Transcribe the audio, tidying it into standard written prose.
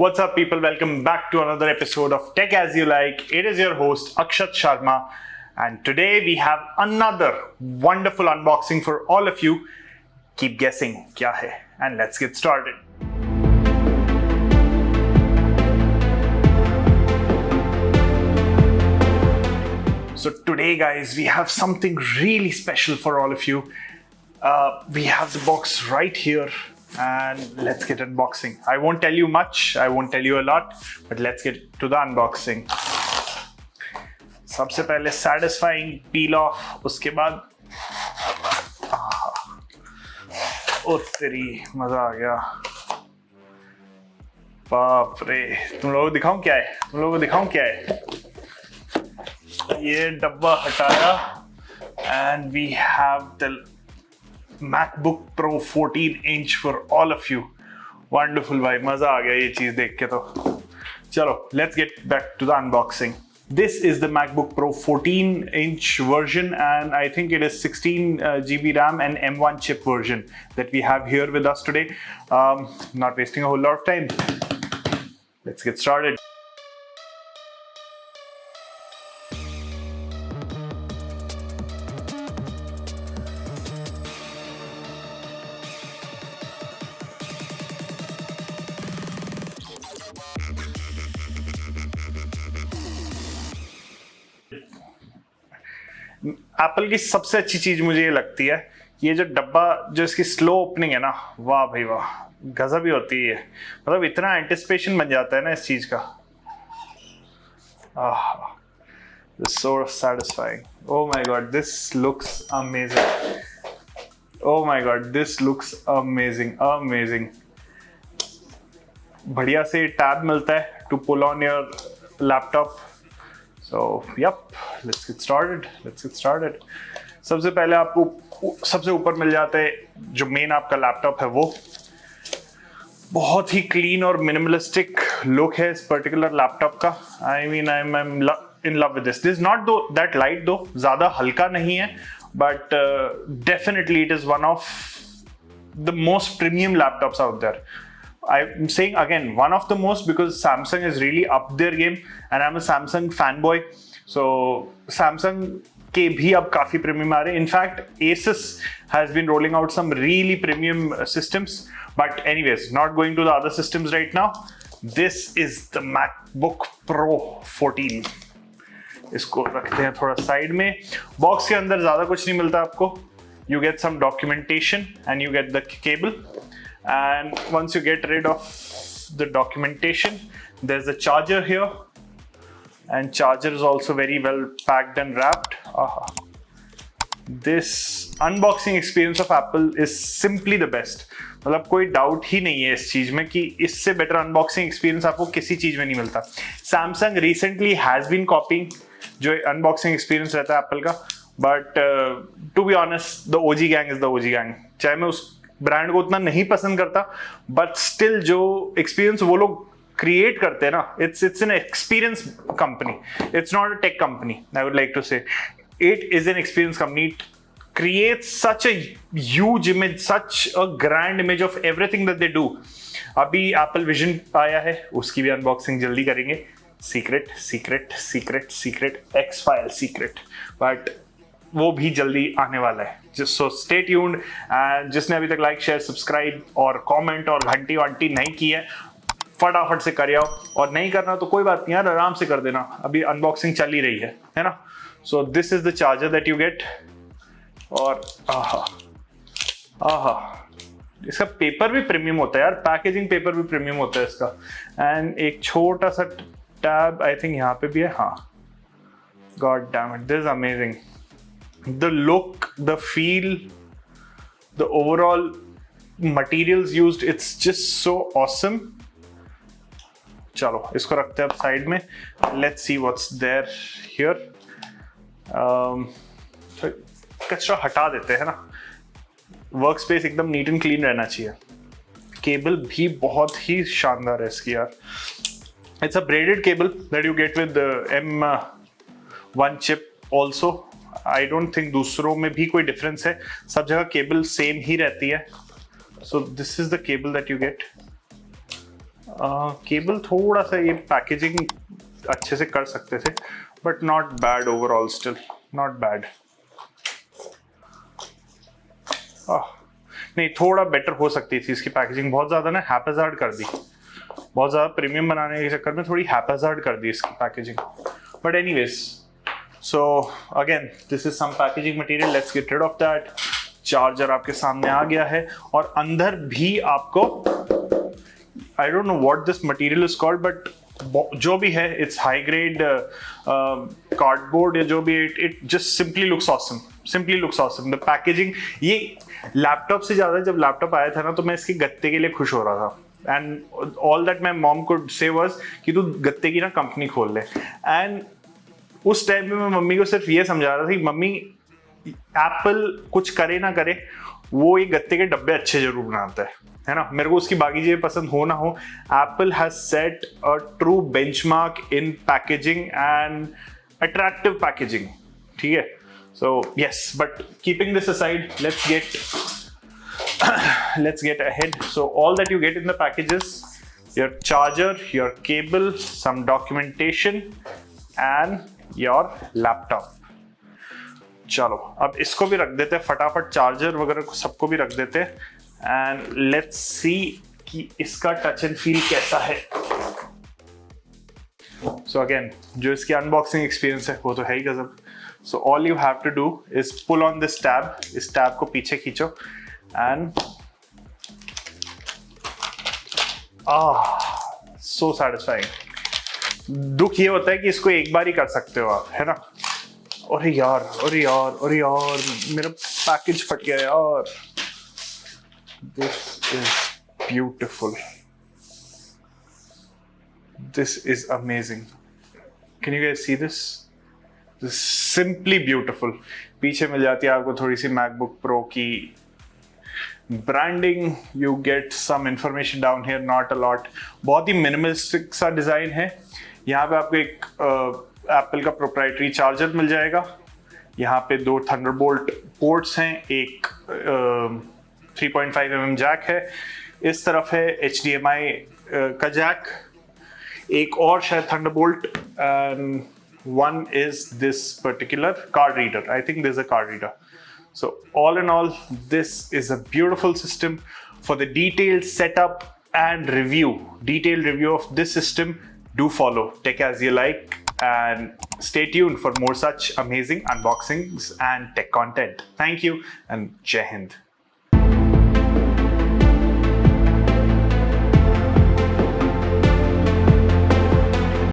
What's up, people? Welcome back to another episode of Tech As You Like. It is your host, Akshat Sharma. And today we have another wonderful unboxing for all of you. Keep guessing, kya hai? And let's get started. So today, guys, we have something really special for all of you. We have the box right here. And let's get unboxing. I won't tell you much, I won't tell you a lot, but let's get to the unboxing. सबसे पहले satisfying peel off, उसके बाद ओ तेरी मजा आ गया। बाप रे, तुम लोगों को दिखाऊं क्या है? ये डब्बा हटाया and we have the MacBook Pro 14-inch for all of you. Wonderful भाई, मजा आ गया ये चीज देख के तो। चलो, let's get back to the unboxing. This is the MacBook Pro 14-inch version, and I think it is 16 GB RAM and M1 chip version that we have here with us today. Not wasting a whole lot of time. Let's get started. Apple की सबसे अच्छी चीज मुझे ये लगती है, ये जो डब्बा, जो इसकी स्लो ओपनिंग है ना, वाह भाई वाह, गजब ही होती है। मतलब इतना एंटिसिपेशन बन जाता है ना इस चीज का। This is so satisfying. Oh my god, this looks amazing. Oh my god, this looks amazing. बढ़िया से टैब मिलता है to pull on your laptop. So, yep, let's get started. सबसे पहले आपको सबसे ऊपर मिल जाता है जो मेन आपका लैपटॉप है, वो बहुत ही क्लीन और मिनिमलिस्टिक लुक है इस पर्टिकुलर लैपटॉप का। I mean I am in love with this not that light, though ज़्यादा हल्का नहीं है, but definitely it is one of the most premium laptops out there. I'm saying again, one of the most, because Samsung is really up their game and I'm a Samsung fanboy. So Samsung के भी अब काफी premium आ रहे हैं. In fact, Asus has been rolling out some really premium systems. But anyways, not going to the other systems right now. This is the MacBook Pro 14. इसको रखते हैं थोड़ा साइड में. बॉक्स के अंदर ज्यादा कुछ नहीं मिलता आपको. You get some documentation and you get the cable. And once you get rid of the documentation, there's a charger here, and charger is also very well packed and wrapped. This unboxing experience of Apple is simply the best. मतलब कोई doubt ही नहीं है इस चीज में कि इससे better unboxing experience आपको किसी चीज में नहीं मिलता. Samsung recently has been copying जो अनबॉक्सिंग एक्सपीरियंस रहता है एप्पल का, but to be honest the OG gang is the OG gang. चाहे मैं उस ब्रांड को उतना नहीं पसंद करता, बट स्टिल जो एक्सपीरियंस वो लोग क्रिएट करते हैं ना, it's an experience company. It's not a tech company. I would like to say it is an experience company. It creates such a huge image, such a grand image of everything that they do. अभी Apple Vision आया है, उसकी भी unboxing जल्दी करेंगे. Secret X file secret, but वो भी जल्दी आने वाला है. Just so stay tuned. जिसने अभी तक लाइक, शेयर, सब्सक्राइब और कमेंट और घंटी वंटी नहीं की है, फटाफट से कर आओ. और नहीं करना तो कोई बात नहीं यार, आराम से कर देना, अभी अनबॉक्सिंग चल ही रही है ना. So this is the charger that you get. और इसका पेपर भी प्रीमियम होता है यार, पैकेजिंग पेपर भी प्रीमियम होता है इसका. एंड एक छोटा सा टैब आई थिंक यहाँ पे भी है. हाँ, god damn it, this is amazing. The look, the feel, the overall materials used, it's just so awesome. चलो इसको रखते हैं अब साइड में. Let's see what's there here. कचरा हटा देते हैं ना. वर्क स्पेस एकदम नीट एंड क्लीन रहना चाहिए. केबल भी बहुत ही शानदार है इसकी यार. It's a braided cable that you get with the M1 chip also. I don't think दूसरों में भी कोई डिफरेंस है, सब जगह केबल सेम ही रहती है. So this is the cable that you get. Cable थोड़ा सा ये पैकेजिंग अच्छे से कर सकते थे, but not bad overall, still not bad. नहीं, थोड़ा बेटर हो सकती थी इसकी पैकेजिंग, बहुत ज़्यादा ना हैपेजार्ड कर दी, बहुत ज़्यादा प्रीमियम बनाने के चक्कर में थोड़ी हैपेजार्ड कर दी इसकी packaging. But anyways, so again this is some packaging material, let's get rid of that. Charger आपके सामने आ गया है, और अंदर भी आपको I don't know what this material is called, but जो भी है इट्स हाई ग्रेड कार्डबोर्ड या जो भी, it just simply looks awesome, simply looks awesome. The packaging, ये लैपटॉप से ज़्यादा जब लैपटॉप आया था ना तो मैं इसके गत्ते के लिए खुश हो रहा था, and all that my mom could say was कि तू गत्ते की ना कंपनी खोल ले। एंड उस टाइम पे मैं मम्मी को सिर्फ ये समझा रहा था कि मम्मी, एप्पल कुछ करे ना करे, वो ये गत्ते के डब्बे अच्छे जरूर बनाता है ना। मेरे को उसकी बाकी चीजें पसंद हो ना हो, Apple has set a true benchmark in packaging and attractive packaging, ठीक है। So yes, but keeping this aside, let's get ahead. So all that you get in the package is your charger, your cable, some documentation, and your laptop. चलो अब इसको भी रख देते हैं फटाफट, चार्जर वगैरह सबको भी रख देते हैं, एंड लेट्स सी कि इसका टच एंड फील कैसा है। So again, जो इसकी अनबॉक्सिंग एक्सपीरियंस है वो तो है ही गजब। So all you have to do is pull on this tab, इस टैब को पीछे खींचो, and so satisfying। दुख ये होता है कि इसको एक बार ही कर सकते हो आप, है ना। अरे यार, अरे यार, अरे यार, मेरा पैकेज फट गया यार। This is beautiful. This is amazing. Can you guys see this? This is simply beautiful. पीछे मिल जाती है आपको थोड़ी सी मैकबुक प्रो की branding, you get some information down here, not a lot. बहुत ही मिनिमलिस्टिक सा डिजाइन है। यहाँ पे आपको एक एप्पल का प्रोप्राइटरी चार्जर मिल जाएगा, यहाँ पे 2 थंडरबोल्ट पोर्ट्स हैं, एक 3.5mm जैक है, इस तरफ है HDMI का जैक, एक और शायद Thunderbolt, and one is this particular card reader. I think there's a card reader. So all in all, this is a beautiful system. For the detailed setup and detailed review of this system, do follow Tech As You Like, and stay tuned for more such amazing unboxings and tech content. Thank you, and Jai Hind.